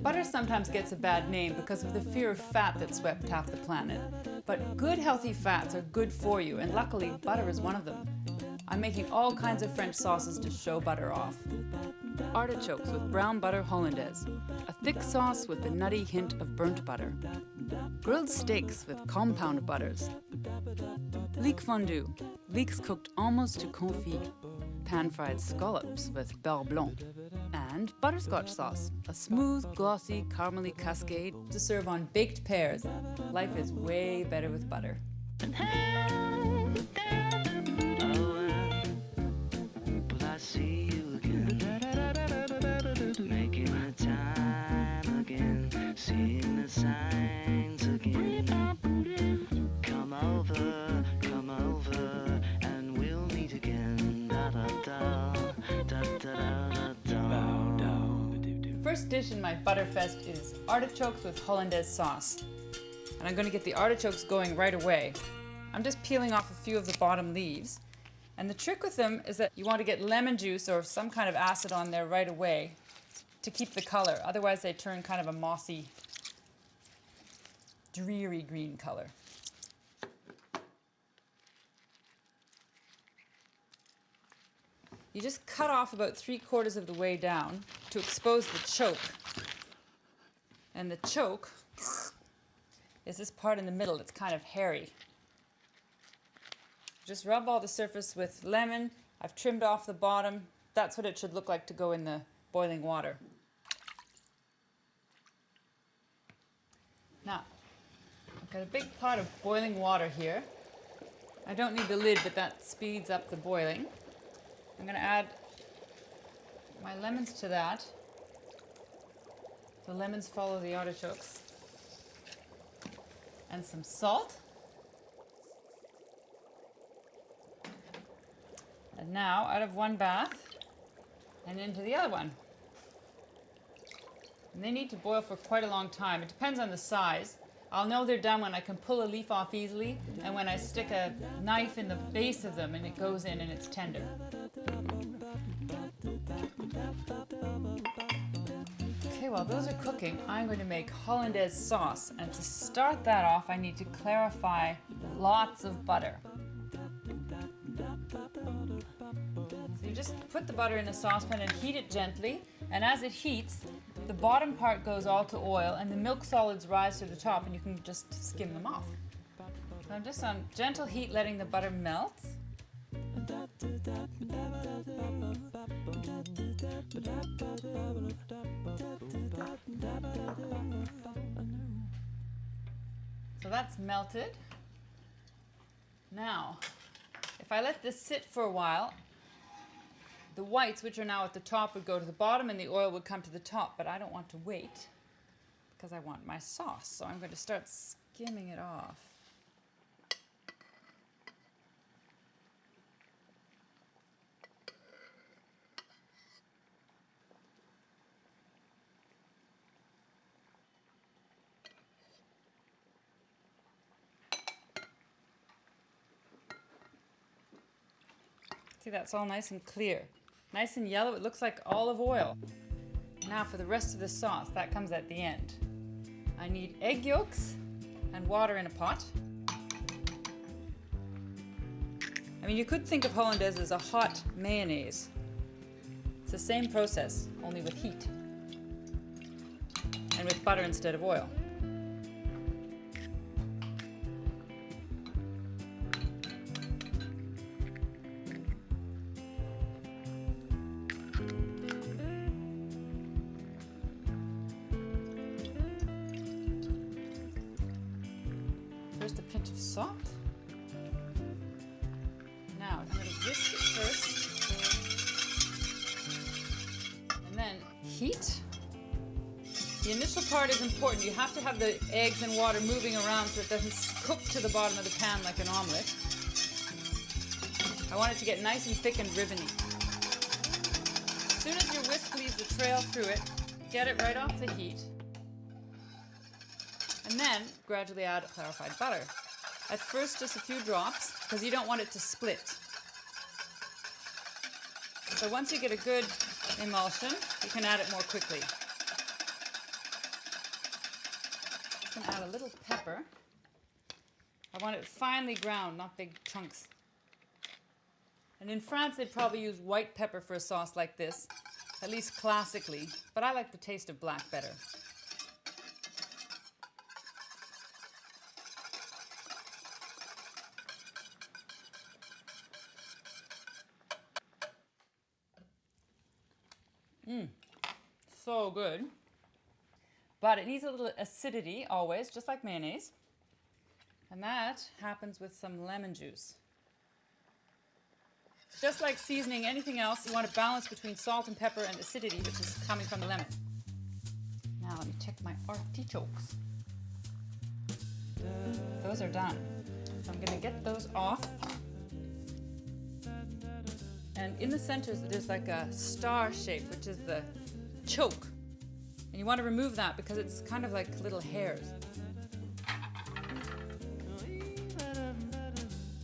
Butter sometimes gets a bad name because of the fear of fat that swept half the planet. But good healthy fats are good for you, and luckily butter is one of them. I'm making all kinds of French sauces to show butter off. Artichokes with Brown Butter Hollandaise, a thick sauce with a nutty hint of burnt butter. Grilled steaks with compound butters. Leek fondue, leeks cooked almost to confit. Pan-fried scallops with Beurre Blanc. And Butterscotch Sauce, a smooth, glossy, caramely cascade to serve on baked pears. Life is way better with butter. See you again, making the time again, seeing the signs again. Come over, and we'll meet again. Da da da, da da da da. First dish in my Butterfest is artichokes with Hollandaise sauce. And I'm going to get the artichokes going right away. I'm just peeling off a few of the bottom leaves. And the trick with them is that you want to get lemon juice or some kind of acid on there right away to keep the color. Otherwise they turn kind of a mossy, dreary green color. You just cut off about 3/4 of the way down to expose the choke. And the choke is this part in the middle that's kind of hairy. Just rub all the surface with lemon. I've trimmed off the bottom. That's what it should look like to go in the boiling water. Now, I've got a big pot of boiling water here. I don't need the lid, but that speeds up the boiling. I'm going to add my lemons to that. The lemons follow the artichokes. And some salt. And now, out of one bath and into the other one. And they need to boil for quite a long time. It depends on the size. I'll know they're done when I can pull a leaf off easily and when I stick a knife in the base of them and it goes in and it's tender. Okay, while those are cooking, I'm going to make Hollandaise sauce. And to start that off, I need to clarify lots of butter. So you just put the butter in a saucepan and heat it gently, and as it heats, the bottom part goes all to oil and the milk solids rise to the top and you can just skim them off. So I'm just on gentle heat letting the butter melt. So that's melted. Now, if I let this sit for a while, the whites, which are now at the top, would go to the bottom and the oil would come to the top, but I don't want to wait because I want my sauce. So I'm going to start skimming it off. See, that's all nice and clear. Nice and yellow, it looks like olive oil. Now for the rest of the sauce, that comes at the end. I need egg yolks and water in a pot. I mean, you could think of Hollandaise as a hot mayonnaise. It's the same process, only with heat. And with butter instead of oil. First a pinch of salt. Now I'm going to whisk it first. And then heat. The initial part is important. You have to have the eggs and water moving around so it doesn't cook to the bottom of the pan like an omelette. I want it to get nice and thick and ribbony. As soon as your whisk leaves a trail through it, get it right off the heat. And then gradually add clarified butter. At first just a few drops because you don't want it to split. So once you get a good emulsion, you can add it more quickly. just going to add a little pepper. I want it finely ground, not big chunks. And in France, they probably use white pepper for a sauce like this, at least classically, but I like the taste of black better. So good. But it needs a little acidity always, just like mayonnaise. And that happens with some lemon juice. Just like seasoning anything else, you want to balance between salt and pepper and acidity, which is coming from the lemon. Now let me check my artichokes. Those are done. So I'm going to get those off. And in the center, there's like a star shape, which is the choke. And you want to remove that because it's kind of like little hairs.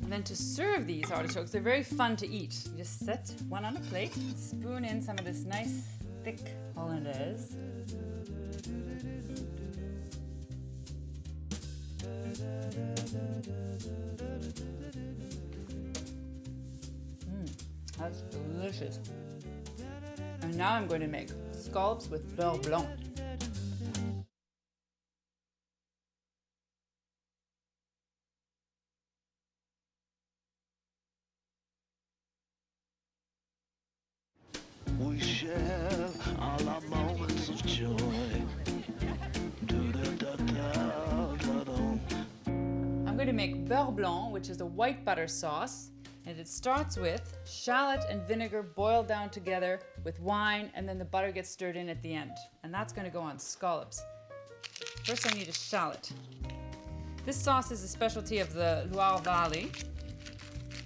And then to serve these artichokes, they're very fun to eat. You just set one on a plate, spoon in some of this nice thick hollandaise. That's delicious. And now I'm going to make scallops with beurre blanc. We share all our moments of joy. I'm going to make beurre blanc, which is a white butter sauce. And it starts with shallot and vinegar boiled down together with wine, and then the butter gets stirred in at the end. And that's going to go on scallops. First I need a shallot. This sauce is a specialty of the Loire Valley.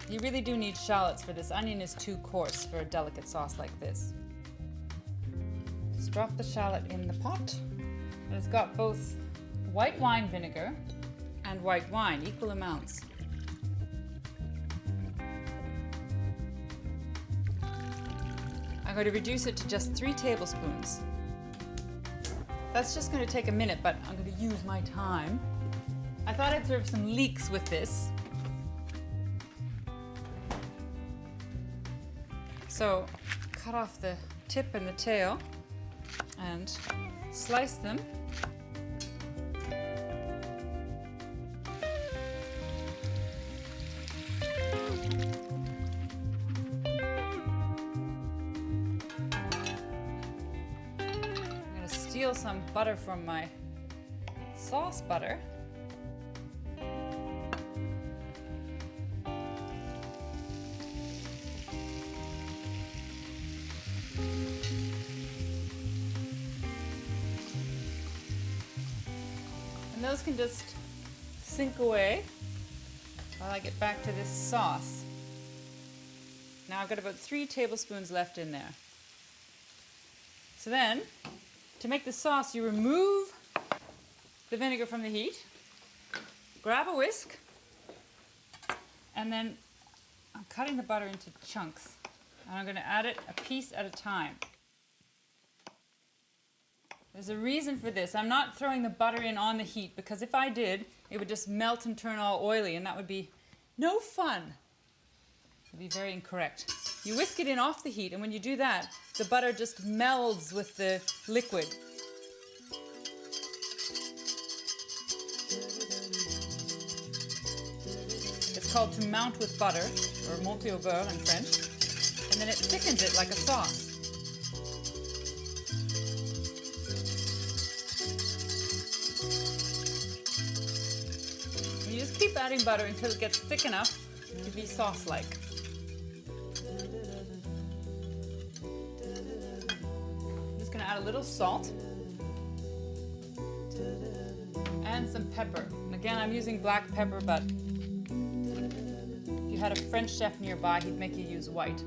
You really do need shallots for this. Onion is too coarse for a delicate sauce like this. Just drop the shallot in the pot. And it's got both white wine vinegar and white wine, equal amounts. I'm going to reduce it to just 3 tablespoons. That's just going to take a minute, but I'm going to use my time. I thought I'd serve some leeks with this. So cut off the tip and the tail and slice them. Steal some butter from my sauce butter. And those can just sink away while I get back to this sauce. Now I've got about 3 tablespoons left in there. So then, to make the sauce, you remove the vinegar from the heat, grab a whisk, and then I'm cutting the butter into chunks. And I'm going to add it a piece at a time. There's a reason for this. I'm not throwing the butter in on the heat because if I did, it would just melt and turn all oily, and that would be no fun. It would be very incorrect. You whisk it in off the heat, and when you do that, the butter just melds with the liquid. It's called to mount with butter, or monter au beurre in French, and then it thickens it like a sauce. And you just keep adding butter until it gets thick enough to be sauce-like. Add a little salt and some pepper. And again, I'm using black pepper, but if you had a French chef nearby, he'd make you use white.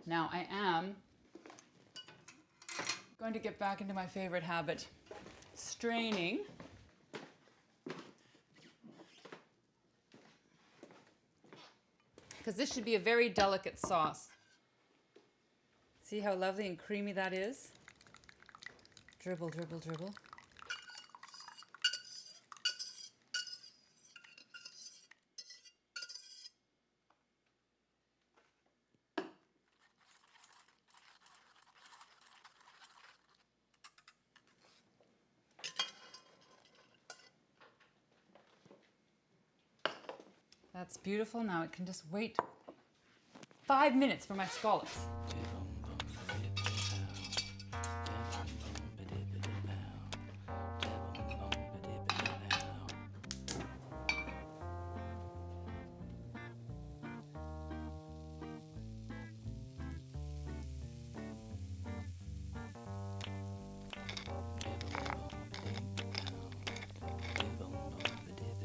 Now I am going to get back into my favorite habit, straining. Because this should be a very delicate sauce. See how lovely and creamy that is? Dribble, dribble, dribble. That's beautiful. Now it can just wait 5 minutes for my scallops.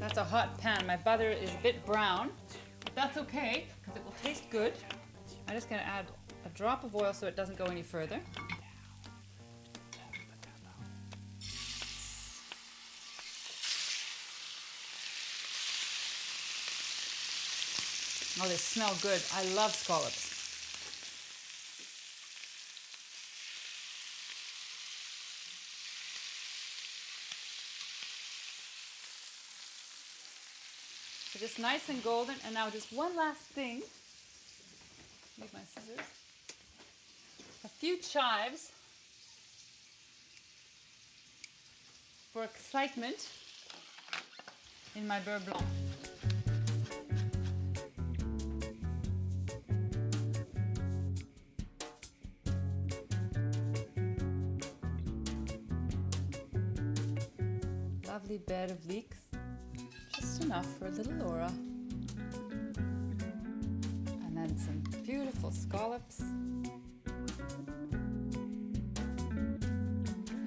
That's a hot pan. My butter is a bit brown, but that's okay because it will taste good. I'm just going to add a drop of oil so it doesn't go any further. Oh, they smell good. I love scallops. So just nice and golden. And now just one last thing. Use my scissors. A few chives for excitement in my beurre blanc. Lovely bed of leeks. Just enough for a little Laura. And then some beautiful scallops.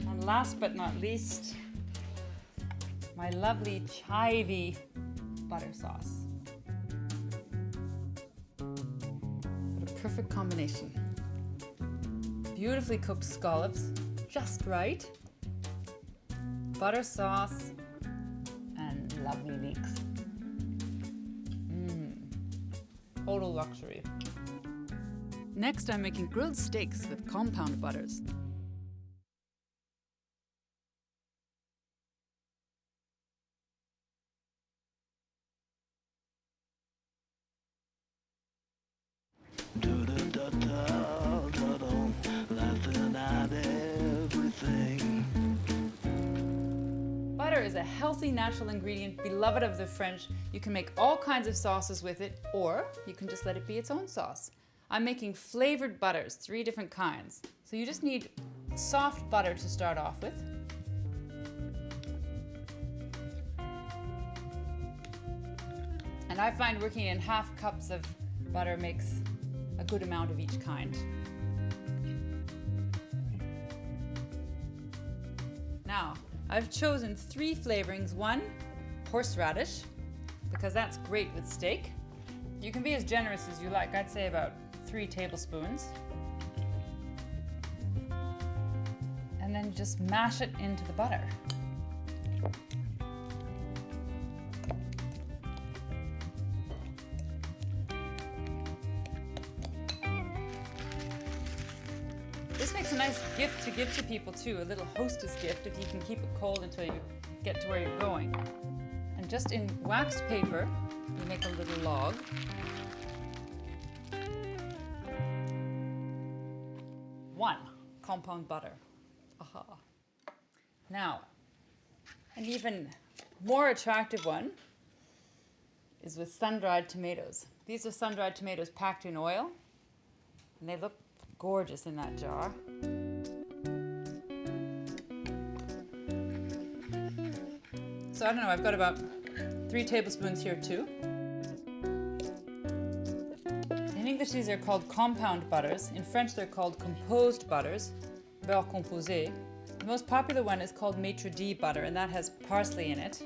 And last but not least, my lovely chivy butter sauce. What a perfect combination. Beautifully cooked scallops, just right. Butter sauce, lovely leeks. Total luxury. Next, I'm making grilled steaks with compound butters. Laughing at everything. Butter is a healthy natural ingredient, beloved of the French. You can make all kinds of sauces with it, or you can just let it be its own sauce. I'm making flavored butters, 3 different kinds. So you just need soft butter to start off with. And I find working in half cups of butter makes a good amount of each kind. Now, I've chosen 3 flavorings. 1, horseradish, because that's great with steak. You can be as generous as you like. I'd say about 3 tablespoons. And then just mash it into the butter. This makes a nice gift to give to people too, a little hostess gift if you can keep it cold until you get to where you're going. And just in waxed paper, you make a little log. One compound butter. Aha. Now, an even more attractive one is with sun-dried tomatoes. These are sun-dried tomatoes packed in oil, and they look gorgeous in that jar. So I don't know, I've got about 3 tablespoons here too. In English these are called compound butters. In French they're called composed butters, beurre composé. The most popular one is called maitre d' butter, and that has parsley in it.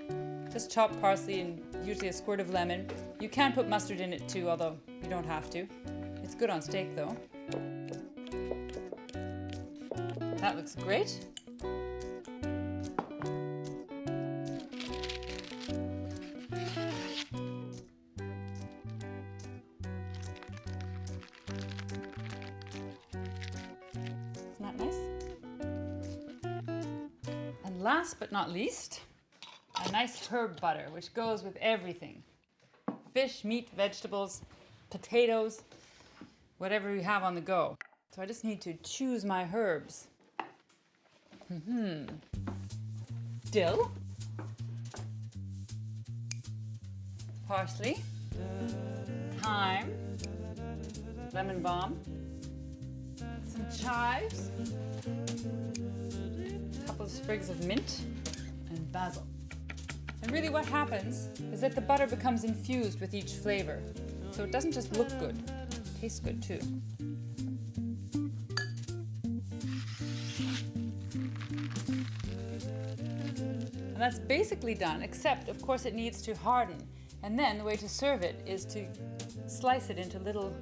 Just chopped parsley and usually a squirt of lemon. You can put mustard in it too, although you don't have to. It's good on steak though. That looks great. Isn't that nice? last but not least, a nice herb butter, which goes with everything. Fish, meat, vegetables, potatoes, whatever you have on the go. So I just need to choose my herbs. Dill, parsley, thyme, lemon balm, some chives, a couple of sprigs of mint, and basil. And really what happens is that the butter becomes infused with each flavor. So it doesn't just look good, it tastes good too. And that's basically done, except of course it needs to harden. And then the way to serve it is to slice it into little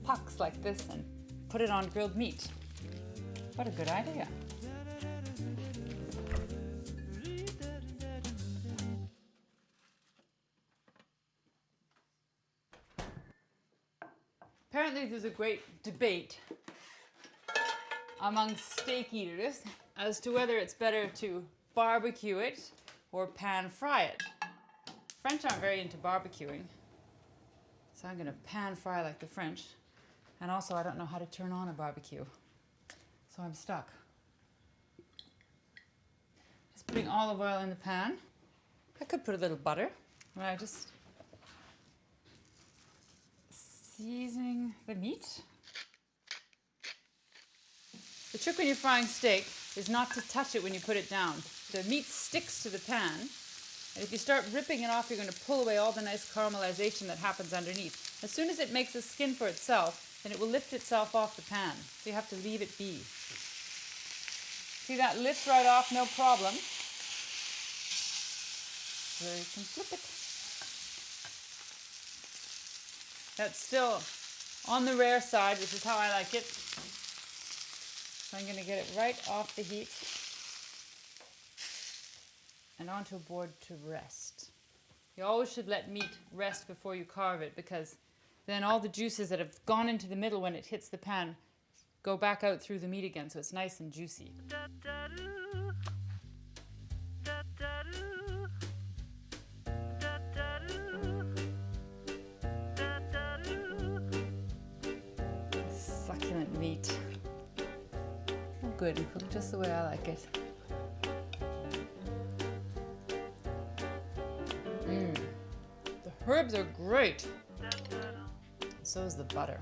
pucks like this and put it on grilled meat. What a good idea. Apparently there's a great debate among steak eaters as to whether it's better to barbecue it or pan fry it. French aren't very into barbecuing, so I'm going to pan fry like the French. And also I don't know how to turn on a barbecue, so I'm stuck. Just putting olive oil in the pan. I could put a little butter, but I just seasoning the meat. The trick when you're frying steak is not to touch it when you put it down. The meat sticks to the pan, and if you start ripping it off, you're going to pull away all the nice caramelization that happens underneath. As soon as it makes a skin for itself, then it will lift itself off the pan. So you have to leave it be. See, that lifts right off, no problem. So you can flip it. That's still on the rare side, which is how I like it. So I'm going to get it right off the heat and onto a board to rest. You always should let meat rest before you carve it, because then all the juices that have gone into the middle when it hits the pan go back out through the meat again, so it's nice and juicy. Succulent meat. Oh, good, cooked just the way I like it. The herbs are great. So is the butter.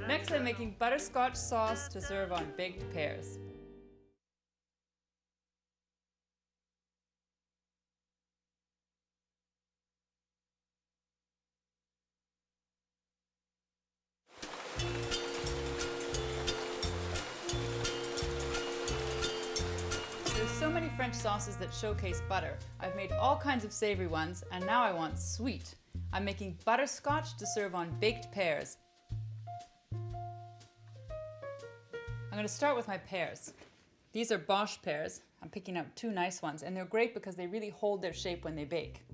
Next, I'm making butterscotch sauce to serve on baked pears. There's so many French sauces that showcase butter. I've made all kinds of savory ones, and now I want sweet. I'm making butterscotch to serve on baked pears. I'm going to start with my pears. These are Bosch pears. I'm picking out two nice ones, and they're great because they really hold their shape when they bake.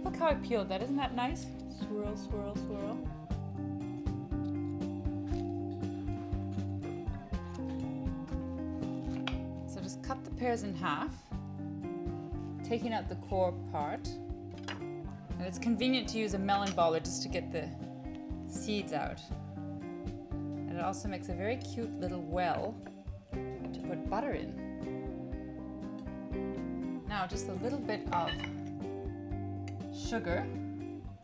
Look how I peeled that, isn't that nice? Swirl, swirl, swirl. So just cut the pears in half, taking out the core part. And it's convenient to use a melon baller just to get the seeds out. And it also makes a very cute little well to put butter in. Now just a little bit of sugar,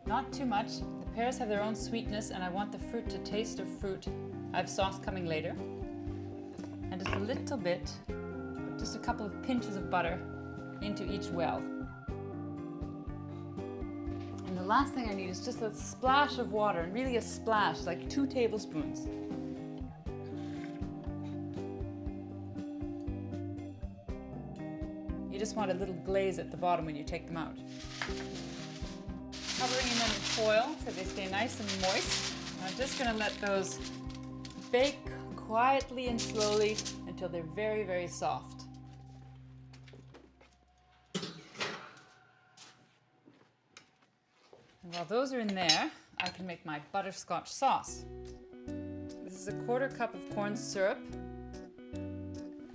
not too much. The pears have their own sweetness and I want the fruit to taste of fruit. I have sauce coming later. And just a little bit, just a couple of pinches of butter into each well. And the last thing I need is just a splash of water, and really a splash, like 2 tablespoons. You just want a little glaze at the bottom when you take them out. Covering them in foil so they stay nice and moist. I'm just going to let those bake quietly and slowly until they're very, very soft. And while those are in there, I can make my butterscotch sauce. This is a 1/4 cup of corn syrup.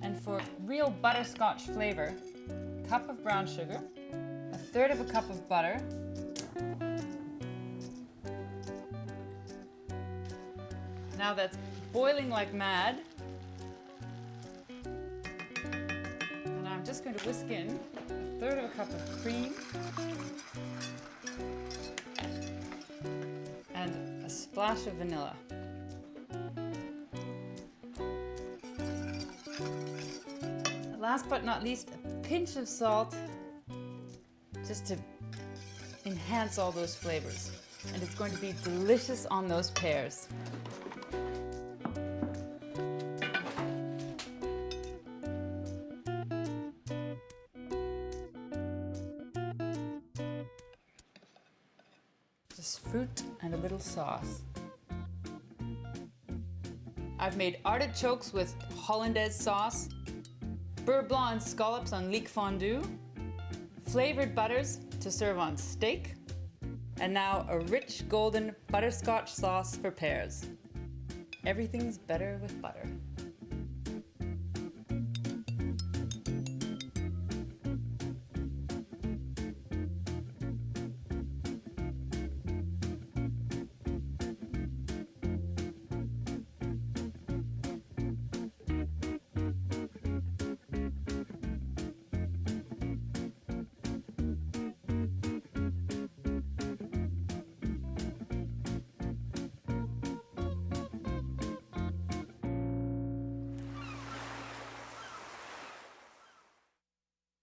And for real butterscotch flavor, a cup of brown sugar, 1/3 of a cup of butter, now that's boiling like mad. And I'm just going to whisk in 1/3 of a cup of cream and a splash of vanilla. Last but not least, a pinch of salt just to enhance all those flavors. And it's going to be delicious on those pears. Just fruit and a little sauce. I've made artichokes with hollandaise sauce, beurre blanc and scallops on leek fondue, flavored butters to serve on steak, and now a rich golden butterscotch sauce for pears. Everything's better with butter.